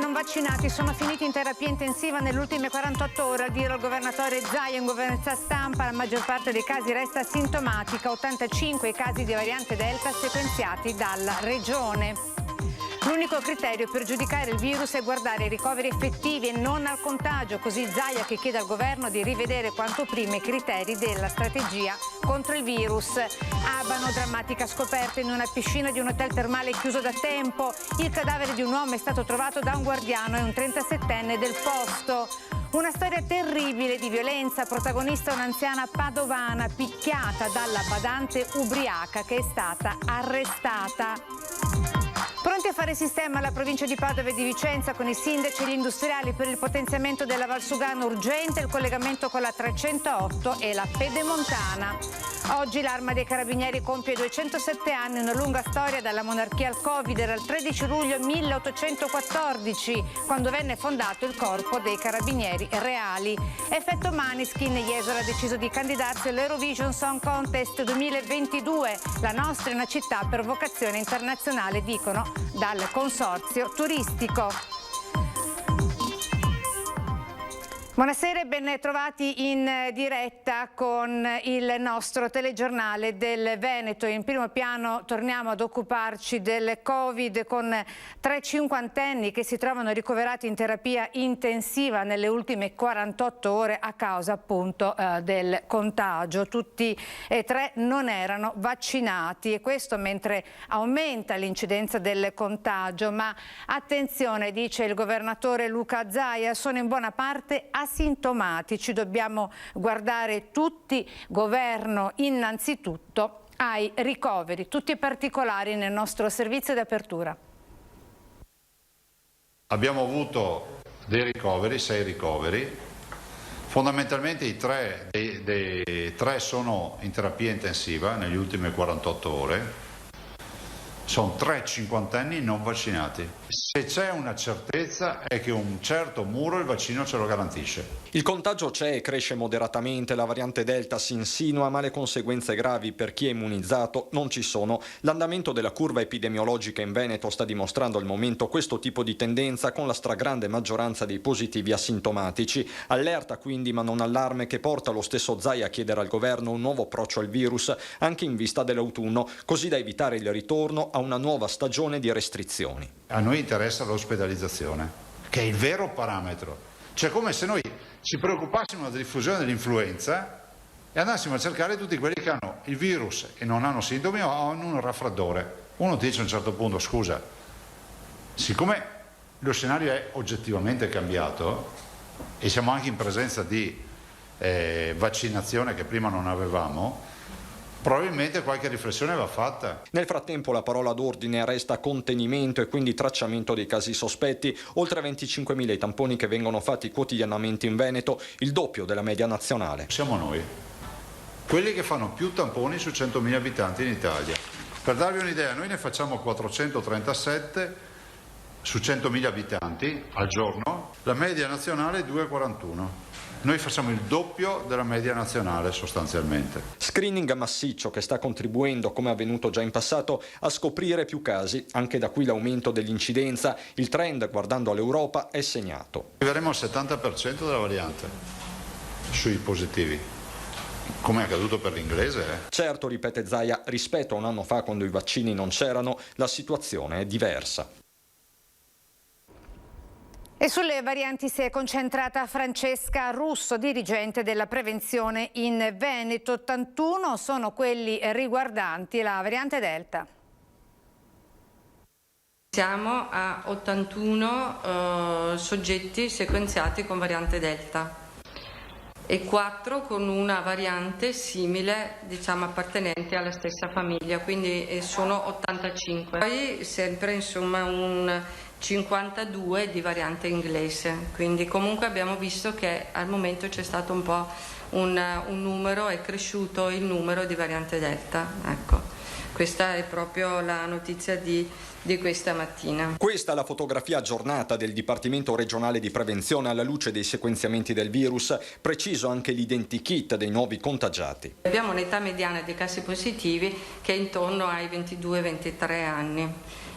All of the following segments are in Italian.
non vaccinati sono finiti in terapia intensiva nelle ultime 48 ore. A dire il governatore Zaia in conferenza stampa, la maggior parte dei casi resta asintomatica, 85 i casi di variante Delta sequenziati dalla regione. L'unico criterio per giudicare il virus è guardare ai ricoveri effettivi e non al contagio, così Zaia che chiede al governo di rivedere quanto prima i criteri della strategia contro il virus. Abano, drammatica scoperta in una piscina di un hotel termale chiuso da tempo. Il cadavere di un uomo è stato trovato da un guardiano e un 37enne del posto. Una storia terribile di violenza, protagonista un'anziana padovana picchiata dalla badante ubriaca che è stata arrestata. Pronti a fare sistema alla provincia di Padova e di Vicenza con i sindaci e gli industriali per il potenziamento della Valsugana, urgente il collegamento con la 308 e la Pedemontana. Oggi l'Arma dei Carabinieri compie 207 anni, una lunga storia dalla monarchia al Covid. Era il 13 luglio 1814 quando venne fondato il Corpo dei Carabinieri Reali. Effetto Maneskin, Jesolo ha deciso di candidarsi all'Eurovision Song Contest 2022. La nostra è una città per vocazione internazionale, dicono dal consorzio turistico. Buonasera e ben trovati in diretta con il nostro telegiornale del Veneto. In primo piano torniamo ad occuparci del Covid con 3 cinquantenni che si trovano ricoverati in terapia intensiva nelle ultime 48 ore a causa appunto del contagio. Tutti e 3 non erano vaccinati e questo mentre aumenta l'incidenza del contagio. Ma attenzione, dice il governatore Luca Zaia, sono in buona parte asintomatici, dobbiamo guardare tutti, governo innanzitutto, ai ricoveri, tutti particolari nel nostro servizio di apertura. Abbiamo avuto dei ricoveri, 6 ricoveri, fondamentalmente dei 3 sono in terapia intensiva negli ultime 48 ore. Sono 3 cinquantenni non vaccinati. Se c'è una certezza è che un certo muro il vaccino ce lo garantisce. Il contagio c'è e cresce moderatamente, la variante Delta si insinua, ma le conseguenze gravi per chi è immunizzato non ci sono. L'andamento della curva epidemiologica in Veneto sta dimostrando al momento questo tipo di tendenza con la stragrande maggioranza dei positivi asintomatici. Allerta quindi, ma non allarme, che porta lo stesso Zaia a chiedere al governo un nuovo approccio al virus anche in vista dell'autunno, così da evitare il ritorno a una nuova stagione di restrizioni. A noi interessa l'ospedalizzazione, che è il vero parametro. Cioè come se noi ci preoccupassimo della diffusione dell'influenza e andassimo a cercare tutti quelli che hanno il virus e non hanno sintomi o hanno un raffreddore. Uno ti dice a un certo punto, scusa, siccome lo scenario è oggettivamente cambiato e siamo anche in presenza di vaccinazione che prima non avevamo, probabilmente qualche riflessione va fatta. Nel frattempo la parola d'ordine resta contenimento e quindi tracciamento dei casi sospetti. Oltre 25.000 i tamponi che vengono fatti quotidianamente in Veneto, il doppio della media nazionale. Siamo noi, quelli che fanno più tamponi su 100.000 abitanti in Italia. Per darvi un'idea, noi ne facciamo 437 su 100.000 abitanti al giorno, la media nazionale è 2,41. Noi facciamo il doppio della media nazionale sostanzialmente. Screening massiccio che sta contribuendo, come avvenuto già in passato, a scoprire più casi. Anche da qui l'aumento dell'incidenza. Il trend, guardando all'Europa, è segnato. Arriveremo al 70% della variante sui positivi, come è accaduto per l'inglese. Certo, ripete Zaia, rispetto a un anno fa quando i vaccini non c'erano, la situazione è diversa. E sulle varianti si è concentrata Francesca Russo, dirigente della prevenzione in Veneto. 81 sono quelli riguardanti la variante Delta. Siamo a 81 soggetti sequenziati con variante Delta e 4 con una variante simile, diciamo appartenente alla stessa famiglia, quindi sono 85. Poi sempre insomma un 52 di variante inglese, quindi comunque abbiamo visto che al momento c'è stato un po' un numero, è cresciuto il numero di variante Delta, ecco. Questa è proprio la notizia di questa mattina. Questa è la fotografia aggiornata del Dipartimento regionale di prevenzione alla luce dei sequenziamenti del virus, preciso anche l'identikit dei nuovi contagiati. Abbiamo un'età mediana dei casi positivi che è intorno ai 22-23 anni.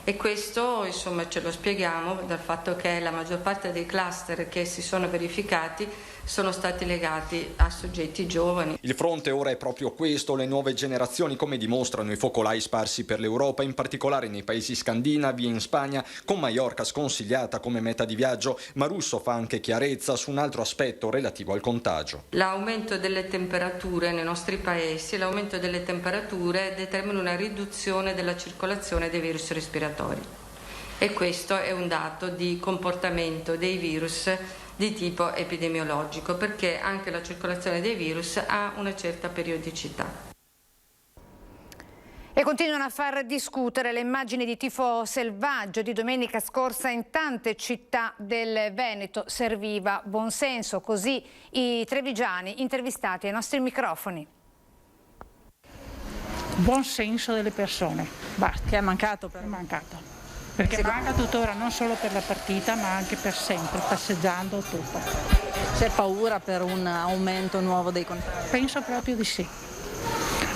E questo insomma ce lo spieghiamo dal fatto che la maggior parte dei cluster che si sono verificati sono stati legati a soggetti giovani. Il fronte ora è proprio questo, le nuove generazioni, come dimostrano i focolai sparsi per l'Europa, in particolare nei paesi scandinavi e in Spagna, con Maiorca sconsigliata come meta di viaggio, ma Russo fa anche chiarezza su un altro aspetto relativo al contagio. L'aumento delle temperature nei nostri paesi, l'aumento delle temperature determina una riduzione della circolazione dei virus respiratori. E questo è un dato di comportamento dei virus di tipo epidemiologico, perché anche la circolazione dei virus ha una certa periodicità. E continuano a far discutere le immagini di tifo selvaggio di domenica scorsa in tante città del Veneto. Serviva buonsenso, così i trevigiani intervistati ai nostri microfoni. Buon senso delle persone, basta. Che è mancato È mancato. Perché manca tuttora non solo per la partita ma anche per sempre, passeggiando tutto. C'è paura per un aumento nuovo dei contagi? Penso proprio di sì,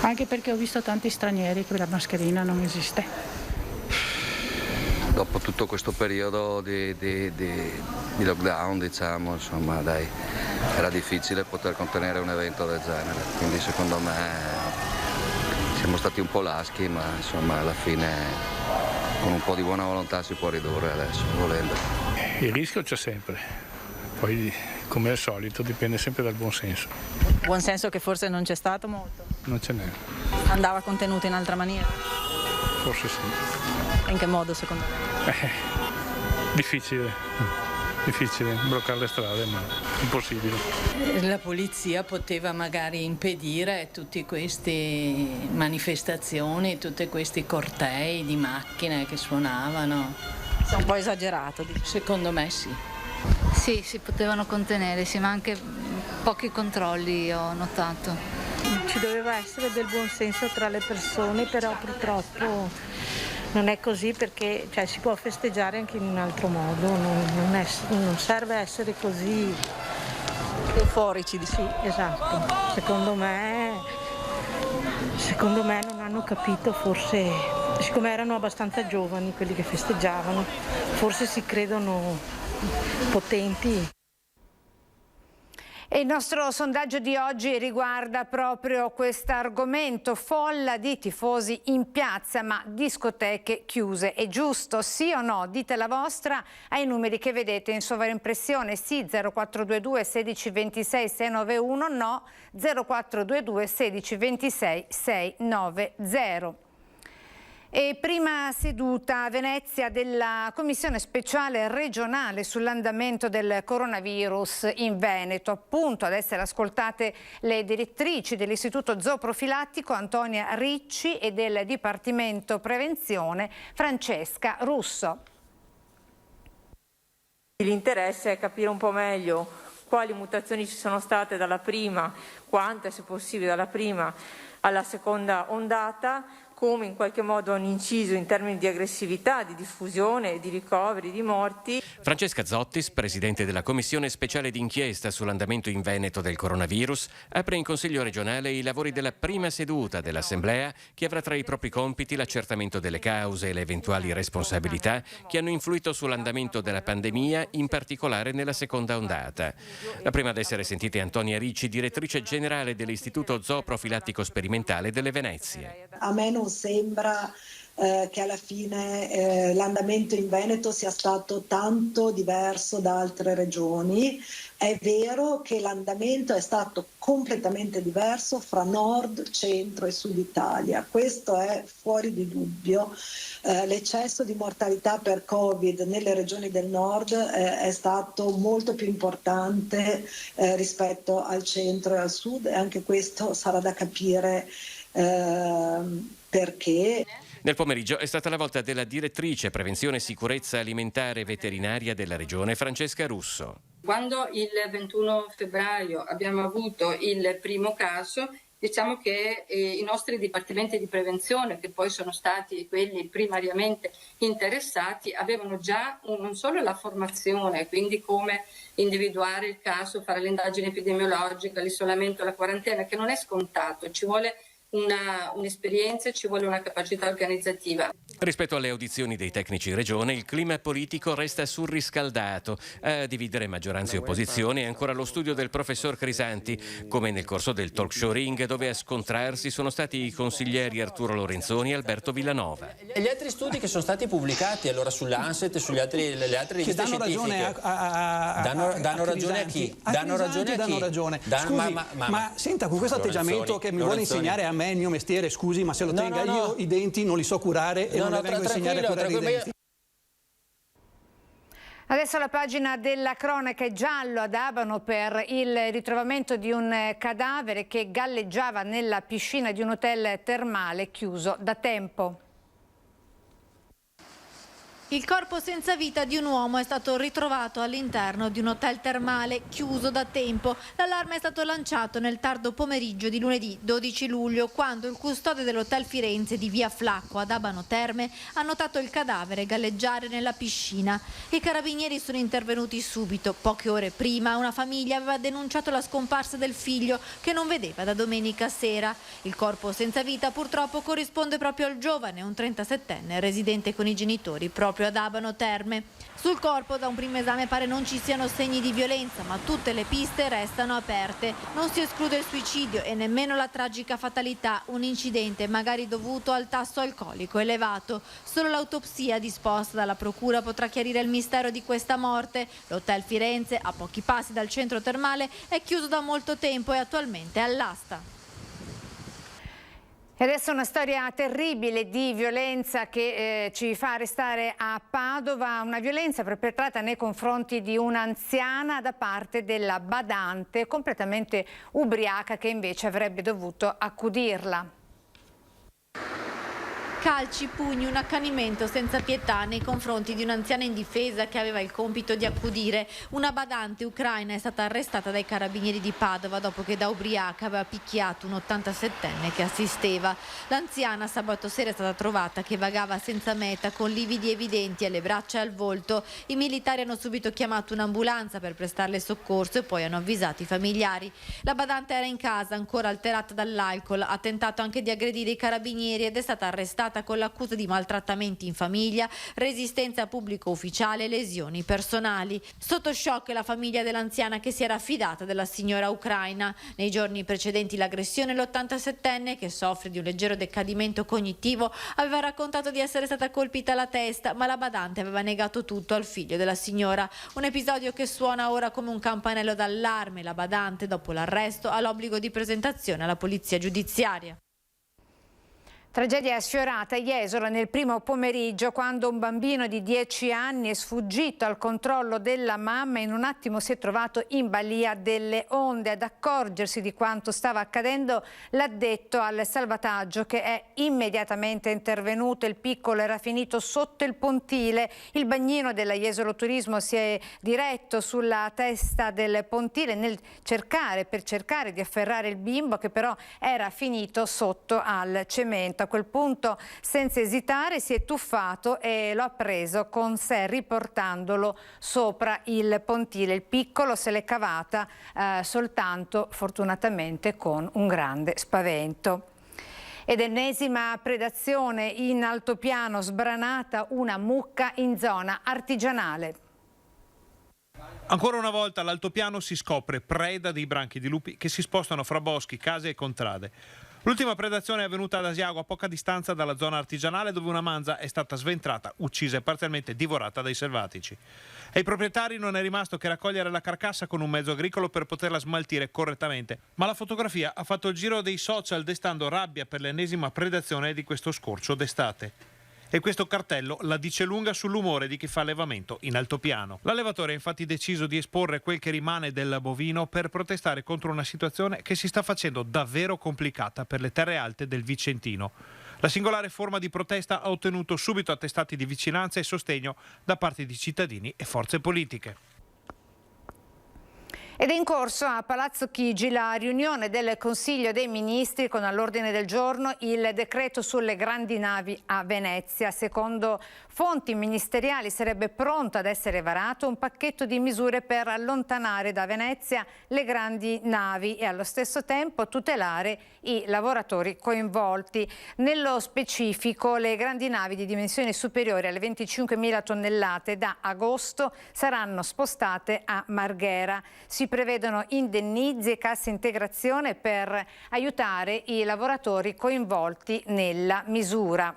anche perché ho visto tanti stranieri che la mascherina non esiste. Dopo tutto questo periodo di lockdown, diciamo, insomma, dai, era difficile poter contenere un evento del genere, quindi secondo me siamo stati un po' laschi, ma insomma alla fine con un po' di buona volontà si può ridurre adesso, volendo. Il rischio c'è sempre, poi come al solito dipende sempre dal buon senso. Buon senso che forse non c'è stato molto? Non ce n'è. Andava contenuto in altra maniera? Forse sì. In che modo secondo me? Difficile bloccare le strade, ma impossibile. La polizia poteva magari impedire tutte queste manifestazioni, tutti questi cortei di macchine che suonavano. È un po' esagerato. Secondo me sì. Sì, si potevano contenere, sì, ma anche pochi controlli ho notato. Ci doveva essere del buon senso tra le persone, però purtroppo non è così, perché si può festeggiare anche in un altro modo, non serve essere così euforici. Sì, esatto. Secondo me non hanno capito, forse, siccome erano abbastanza giovani quelli che festeggiavano, forse si credono potenti. E il nostro sondaggio di oggi riguarda proprio questo argomento: folla di tifosi in piazza ma discoteche chiuse. È giusto, sì o no? Dite la vostra ai numeri che vedete in sovraimpressione. Sì 0422 16 26 691, no 0422 16 26 690. E prima seduta a Venezia della Commissione speciale regionale sull'andamento del coronavirus in Veneto. Appunto ad essere ascoltate le direttrici dell'Istituto Zooprofilattico Antonia Ricci e del Dipartimento Prevenzione Francesca Russo. L'interesse è capire un po' meglio quali mutazioni ci sono state dalla prima, quante se possibile dalla prima alla seconda ondata, come in qualche modo hanno inciso in termini di aggressività, di diffusione, di ricoveri, di morti. Francesca Zottis, presidente della Commissione speciale d'inchiesta sull'andamento in Veneto del coronavirus, apre in Consiglio regionale i lavori della prima seduta dell'Assemblea, che avrà tra i propri compiti l'accertamento delle cause e le eventuali responsabilità che hanno influito sull'andamento della pandemia, in particolare nella seconda ondata. La prima ad essere sentita è Antonia Ricci, direttrice generale dell'Istituto Zooprofilattico Sperimentale delle Venezie. A me non sembra che alla fine l'andamento in Veneto sia stato tanto diverso da altre regioni. È vero che l'andamento è stato completamente diverso fra nord, centro e sud Italia. Questo è fuori di dubbio. L'eccesso di mortalità per Covid nelle regioni del nord è stato molto più importante rispetto al centro e al sud, e anche questo sarà da capire perché. Nel pomeriggio è stata la volta della direttrice prevenzione e sicurezza alimentare e veterinaria della regione, Francesca Russo. Quando il 21 febbraio abbiamo avuto il primo caso, diciamo che i nostri dipartimenti di prevenzione, che poi sono stati quelli primariamente interessati, avevano già non solo la formazione, quindi come individuare il caso, fare l'indagine epidemiologica, l'isolamento, la quarantena, che non è scontato, ci vuole un'esperienza e ci vuole una capacità organizzativa. Rispetto alle audizioni dei tecnici in regione, il clima politico resta surriscaldato. A dividere maggioranza e opposizione è ancora lo studio del professor Crisanti, come nel corso del talk show Ring, dove a scontrarsi sono stati i consiglieri Arturo Lorenzoni e Alberto Villanova. E gli altri studi che sono stati pubblicati allora sull'Anset e sulle altre riviste danno scientifiche danno ragione a chi? Danno ragione a chi? Scusi, ma senta, con questo atteggiamento che mi vuole insegnare a me il mio mestiere, scusi, ma se lo tenga io i denti non li so curare e non le vengo a insegnare a curare i denti. Adesso la pagina della cronaca è giallo ad Abano per il ritrovamento di un cadavere che galleggiava nella piscina di un hotel termale chiuso da tempo. Il corpo senza vita di un uomo è stato ritrovato all'interno di un hotel termale chiuso da tempo. L'allarme è stato lanciato nel tardo pomeriggio di lunedì 12 luglio, quando il custode dell'hotel Firenze di via Flacco ad Abano Terme ha notato il cadavere galleggiare nella piscina. I carabinieri sono intervenuti subito. Poche ore prima una famiglia aveva denunciato la scomparsa del figlio che non vedeva da domenica sera. Il corpo senza vita purtroppo corrisponde proprio al giovane, un 37enne residente con i genitori proprio ad Abano Terme. Sul corpo da un primo esame pare non ci siano segni di violenza, ma tutte le piste restano aperte. Non si esclude il suicidio e nemmeno la tragica fatalità, un incidente magari dovuto al tasso alcolico elevato. Solo l'autopsia disposta dalla procura potrà chiarire il mistero di questa morte. L'hotel Firenze, a pochi passi dal centro termale, è chiuso da molto tempo e attualmente all'asta. E adesso una storia terribile di violenza che ci fa restare a Padova, una violenza perpetrata nei confronti di un'anziana da parte della badante completamente ubriaca che invece avrebbe dovuto accudirla. Calci, pugni, un accanimento senza pietà nei confronti di un'anziana indifesa che aveva il compito di accudire. Una badante ucraina è stata arrestata dai carabinieri di Padova dopo che da ubriaca aveva picchiato un 87enne che assisteva. L'anziana sabato sera è stata trovata che vagava senza meta con lividi evidenti alle braccia e al volto. I militari hanno subito chiamato un'ambulanza per prestarle soccorso e poi hanno avvisato i familiari. La badante era in casa ancora alterata dall'alcol, ha tentato anche di aggredire i carabinieri ed è stata arrestata con l'accusa di maltrattamenti in famiglia, resistenza a pubblico ufficiale e lesioni personali. Sotto shock la famiglia dell'anziana che si era affidata della signora ucraina. Nei giorni precedenti l'aggressione, l'87enne, che soffre di un leggero decadimento cognitivo, aveva raccontato di essere stata colpita alla testa, ma la badante aveva negato tutto al figlio della signora. Un episodio che suona ora come un campanello d'allarme. La badante, dopo l'arresto, ha l'obbligo di presentazione alla polizia giudiziaria. Tragedia sfiorata a Jesola nel primo pomeriggio quando un bambino di 10 anni è sfuggito al controllo della mamma e in un attimo si è trovato in balia delle onde. Ad accorgersi di quanto stava accadendo l'addetto al salvataggio che è immediatamente intervenuto. Il piccolo era finito sotto il pontile. Il bagnino della Jesolo Turismo si è diretto sulla testa del pontile per cercare di afferrare il bimbo che però era finito sotto al cemento. A quel punto, senza esitare, si è tuffato e lo ha preso con sé riportandolo sopra il pontile. Il piccolo se l'è cavata soltanto fortunatamente con un grande spavento. Ed ennesima predazione in altopiano, sbranata una mucca in zona artigianale. Ancora una volta l'altopiano si scopre preda dei branchi di lupi che si spostano fra boschi, case e contrade. L'ultima predazione è avvenuta ad Asiago, a poca distanza dalla zona artigianale, dove una manza è stata sventrata, uccisa e parzialmente divorata dai selvatici. Ai proprietari non è rimasto che raccogliere la carcassa con un mezzo agricolo per poterla smaltire correttamente, ma la fotografia ha fatto il giro dei social destando rabbia per l'ennesima predazione di questo scorcio d'estate. E questo cartello la dice lunga sull'umore di chi fa allevamento in altopiano. L'allevatore ha infatti deciso di esporre quel che rimane del bovino per protestare contro una situazione che si sta facendo davvero complicata per le terre alte del Vicentino. La singolare forma di protesta ha ottenuto subito attestati di vicinanza e sostegno da parte di cittadini e forze politiche. Ed è in corso a Palazzo Chigi la riunione del Consiglio dei Ministri con all'ordine del giorno il decreto sulle grandi navi a Venezia. Secondo fonti ministeriali sarebbe pronto ad essere varato un pacchetto di misure per allontanare da Venezia le grandi navi e allo stesso tempo tutelare i lavoratori coinvolti. Nello specifico, le grandi navi di dimensioni superiori alle 25.000 tonnellate da agosto saranno spostate a Marghera. Si prevedono indennizi e cassa integrazione per aiutare i lavoratori coinvolti nella misura.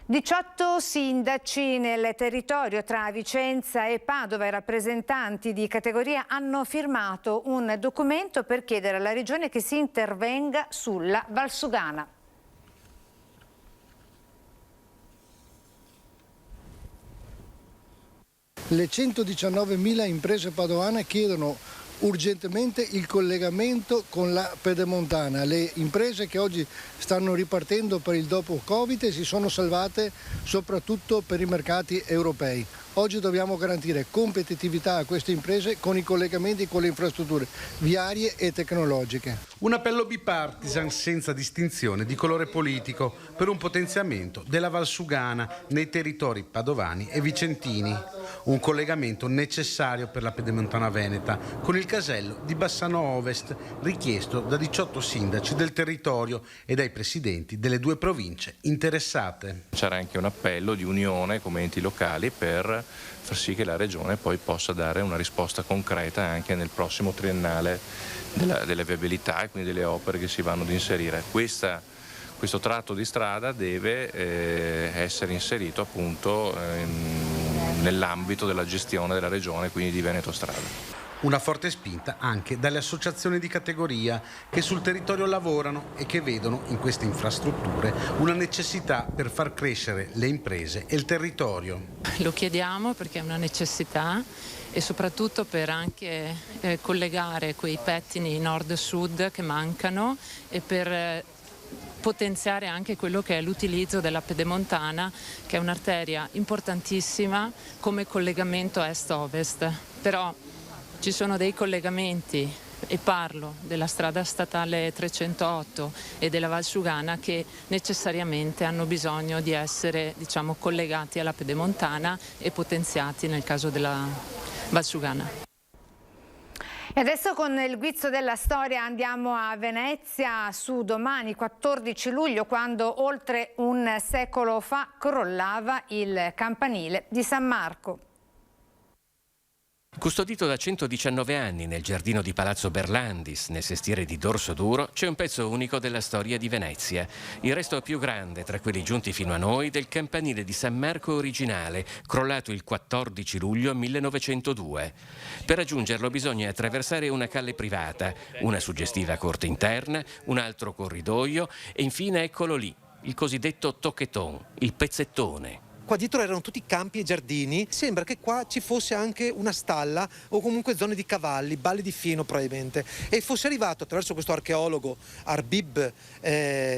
18 sindaci nel territorio tra Vicenza e Padova e rappresentanti di categoria hanno firmato un documento per chiedere alla Regione che si intervenga sulla Valsugana. Le 119.000 imprese padovane chiedono urgentemente il collegamento con la Pedemontana. Le imprese che oggi stanno ripartendo per il dopo Covid e si sono salvate soprattutto per i mercati europei. Oggi dobbiamo garantire competitività a queste imprese con i collegamenti con le infrastrutture viarie e tecnologiche. Un appello bipartisan senza distinzione di colore politico per un potenziamento della Valsugana nei territori padovani e vicentini. Un collegamento necessario per la Pedemontana veneta con il casello di Bassano Ovest richiesto da 18 sindaci del territorio e dai presidenti delle due province interessate. C'era anche un appello di unione come enti locali per far sì che la Regione poi possa dare una risposta concreta anche nel prossimo triennale delle viabilità e quindi delle opere che si vanno ad inserire. Questo tratto di strada deve essere inserito appunto nell'ambito della gestione della Regione, quindi di Veneto Strada. Una forte spinta anche dalle associazioni di categoria che sul territorio lavorano e che vedono in queste infrastrutture una necessità per far crescere le imprese e il territorio. Lo chiediamo perché è una necessità e soprattutto per anche collegare quei pettini nord-sud che mancano e per potenziare anche quello che è l'utilizzo della Pedemontana, che è un'arteria importantissima come collegamento est-ovest. Però ci sono dei collegamenti, e parlo della strada statale 308 e della Valsugana, che necessariamente hanno bisogno di essere, collegati alla Pedemontana e potenziati nel caso della Valsugana. E adesso con il guizzo della storia andiamo a Venezia su Domani, 14 luglio, quando oltre un secolo fa crollava il campanile di San Marco. Custodito da 119 anni nel giardino di Palazzo Berlandis, nel sestiere di Dorsoduro, c'è un pezzo unico della storia di Venezia. Il resto più grande, tra quelli giunti fino a noi, del campanile di San Marco originale, crollato il 14 luglio 1902. Per raggiungerlo bisogna attraversare una calle privata, una suggestiva corte interna, un altro corridoio e infine eccolo lì, il cosiddetto toqueton, il pezzettone. Qua dietro erano tutti campi e giardini, sembra che qua ci fosse anche una stalla o comunque zone di cavalli, balle di fieno probabilmente, e fosse arrivato attraverso questo archeologo Arbib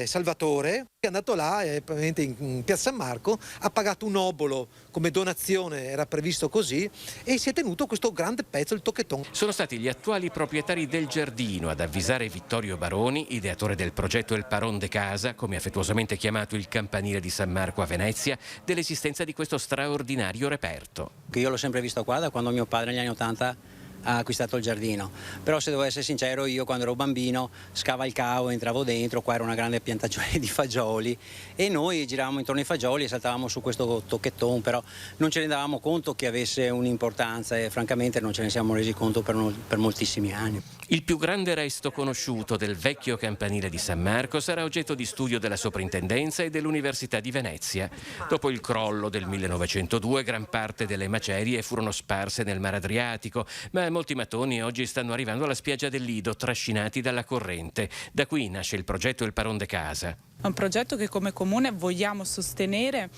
Salvatore, che è andato là probabilmente in Piazza San Marco, ha pagato un obolo come donazione, era previsto così, e si è tenuto questo grande pezzo, il toqueton. Sono stati gli attuali proprietari del giardino ad avvisare Vittorio Baroni, ideatore del progetto El Parón de Casa, come affettuosamente chiamato il campanile di San Marco a Venezia, dell'esistenza di questo straordinario reperto. Io l'ho sempre visto qua da quando mio padre negli anni 80 ha acquistato il giardino, però se devo essere sincero, io quando ero bambino scavalcavo, entravo dentro, qua era una grande piantagione di fagioli e noi giravamo intorno ai fagioli e saltavamo su questo toqueton, però non ce ne davamo conto che avesse un'importanza e francamente non ce ne siamo resi conto per moltissimi anni. Il più grande resto conosciuto del vecchio campanile di San Marco sarà oggetto di studio della Soprintendenza e dell'Università di Venezia. Dopo il crollo del 1902 gran parte delle macerie furono sparse nel Mar Adriatico, ma molti mattoni oggi stanno arrivando alla spiaggia del Lido, trascinati dalla corrente. Da qui nasce il progetto El Parón de Casa. È un progetto che come comune vogliamo sostenere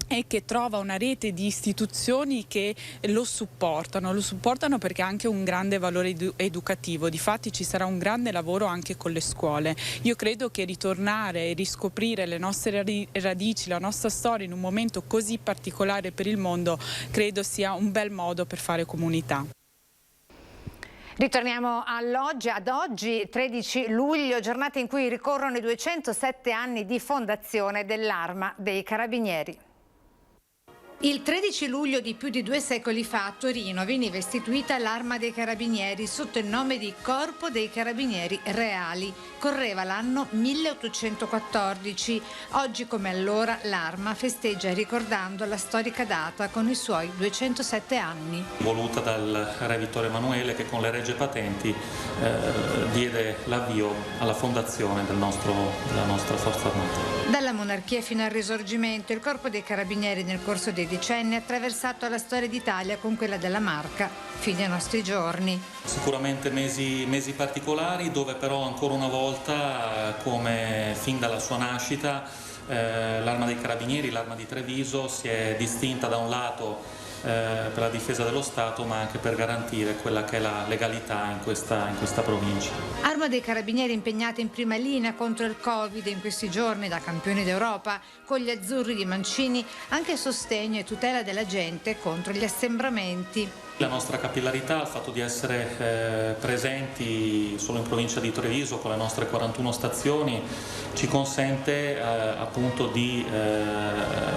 e che trova una rete di istituzioni che lo supportano perché ha anche un grande valore educativo. Difatti ci sarà un grande lavoro anche con le scuole. Io credo che ritornare e riscoprire le nostre radici, la nostra storia in un momento così particolare per il mondo, credo sia un bel modo per fare comunità. Ritorniamo all'oggi, ad oggi 13 luglio, giornata in cui ricorrono i 207 anni di fondazione dell'Arma dei Carabinieri. Il 13 luglio di più di 2 secoli fa a Torino veniva istituita l'Arma dei Carabinieri sotto il nome di Corpo dei Carabinieri Reali. Correva l'anno 1814. Oggi come allora l'Arma festeggia ricordando la storica data con i suoi 207 anni. Voluta dal re Vittorio Emanuele che con le Regge Patenti diede l'avvio alla fondazione della nostra Forza Armata. Dalla monarchia fino al Risorgimento il Corpo dei Carabinieri nel corso dei decenni ha attraversato la storia d'Italia con quella della Marca fino ai nostri giorni. Sicuramente mesi particolari dove però ancora una volta, come fin dalla sua nascita, l'Arma dei Carabinieri, l'Arma di Treviso si è distinta da un lato per la difesa dello Stato ma anche per garantire quella che è la legalità in questa provincia. Arma dei Carabinieri impegnata in prima linea contro il Covid in questi giorni da campioni d'Europa con gli azzurri di Mancini, anche sostegno e tutela della gente contro gli assembramenti. La nostra capillarità, il fatto di essere presenti solo in provincia di Treviso con le nostre 41 stazioni ci consente appunto di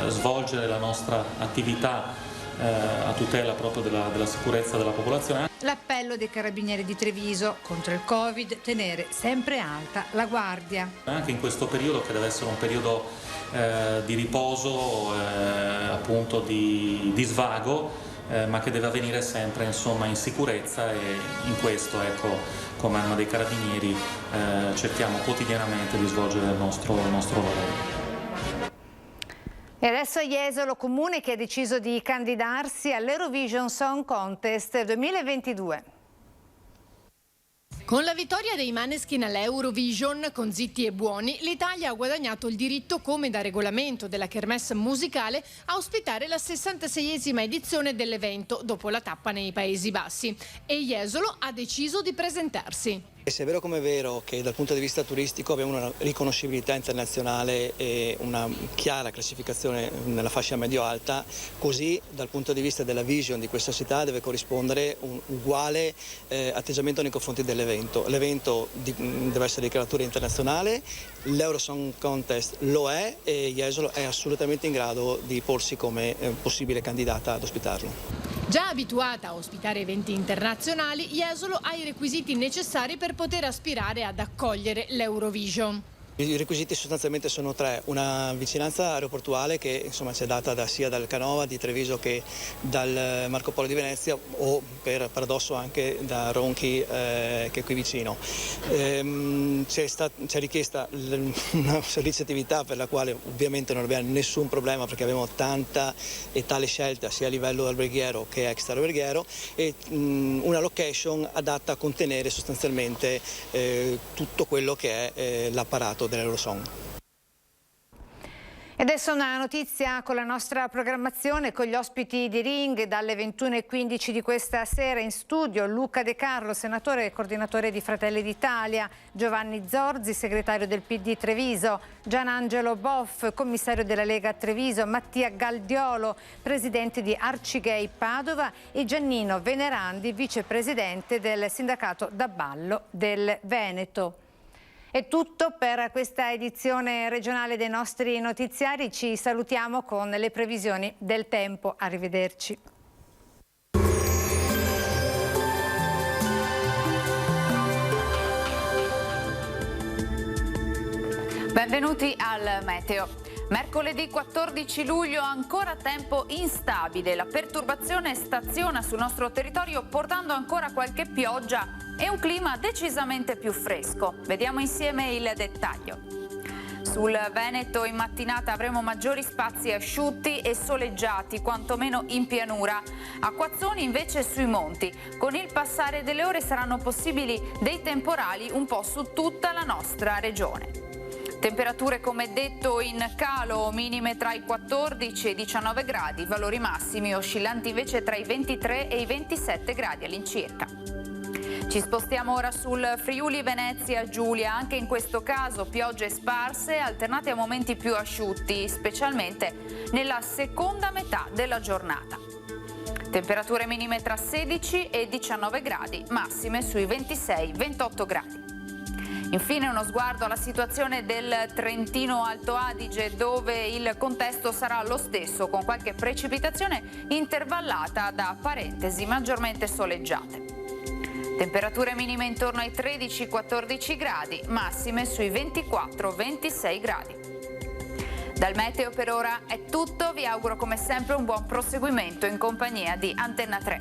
svolgere la nostra attività a tutela proprio della sicurezza della popolazione. L'appello dei Carabinieri di Treviso contro il Covid, tenere sempre alta la guardia. Anche in questo periodo che deve essere un periodo di riposo, appunto di svago, ma che deve avvenire sempre insomma in sicurezza e in questo come Arma dei Carabinieri cerchiamo quotidianamente di svolgere il nostro lavoro. E adesso Jesolo, comune che ha deciso di candidarsi all'Eurovision Song Contest 2022. Con la vittoria dei Maneskin all'Eurovision, con Zitti e Buoni, l'Italia ha guadagnato il diritto, come da regolamento della kermesse musicale, a ospitare la 66esima edizione dell'evento, dopo la tappa nei Paesi Bassi. E Jesolo ha deciso di presentarsi. E se è vero come è vero che dal punto di vista turistico abbiamo una riconoscibilità internazionale e una chiara classificazione nella fascia medio-alta, così dal punto di vista della vision di questa città deve corrispondere un uguale atteggiamento nei confronti dell'evento. L'evento deve essere di caratura internazionale, l'Eurosong Contest lo è e Jesolo è assolutamente in grado di porsi come possibile candidata ad ospitarlo. Già abituata a ospitare eventi internazionali, Jesolo ha i requisiti necessari per poter aspirare ad accogliere l'Eurovision. I requisiti sostanzialmente sono 3, una vicinanza aeroportuale che insomma ci è data sia dal Canova di Treviso che dal Marco Polo di Venezia o per paradosso anche da Ronchi che è qui vicino. C'è richiesta una servizio attività per la quale ovviamente non abbiamo nessun problema perché abbiamo tanta e tale scelta sia a livello alberghiero che extra-alberghiero e una location adatta a contenere sostanzialmente tutto quello che è l'apparato dell'Eurosong. E adesso una notizia con la nostra programmazione, con gli ospiti di Ring dalle 21:15 di questa sera in studio Luca De Carlo, senatore e coordinatore di Fratelli d'Italia, Giovanni Zorzi, segretario del PD Treviso, Gianangelo Boff, commissario della Lega Treviso, Mattia Galdiolo, presidente di Arcigay Padova e Giannino Venerandi, vicepresidente del sindacato da ballo del Veneto. È tutto per questa edizione regionale dei nostri notiziari. Ci salutiamo con le previsioni del tempo. Arrivederci. Benvenuti al Meteo. Mercoledì 14 luglio ancora tempo instabile. La perturbazione staziona sul nostro territorio portando ancora qualche pioggia e un clima decisamente più fresco. Vediamo insieme il dettaglio. Sul Veneto in mattinata avremo maggiori spazi asciutti e soleggiati, quantomeno in pianura. Acquazzoni invece sui monti. Con il passare delle ore saranno possibili dei temporali un po' su tutta la nostra regione. Temperature come detto in calo, minime tra i 14 e i 19 gradi, valori massimi oscillanti invece tra i 23 e i 27 gradi all'incirca. Ci spostiamo ora sul Friuli Venezia Giulia, anche in questo caso piogge sparse alternate a momenti più asciutti, specialmente nella seconda metà della giornata. Temperature minime tra 16 e 19 gradi, massime sui 26-28 gradi. Infine uno sguardo alla situazione del Trentino Alto Adige, dove il contesto sarà lo stesso, con qualche precipitazione intervallata da parentesi maggiormente soleggiate. Temperature minime intorno ai 13-14 gradi, massime sui 24-26 gradi. Dal meteo per ora è tutto, vi auguro come sempre un buon proseguimento in compagnia di Antenna 3.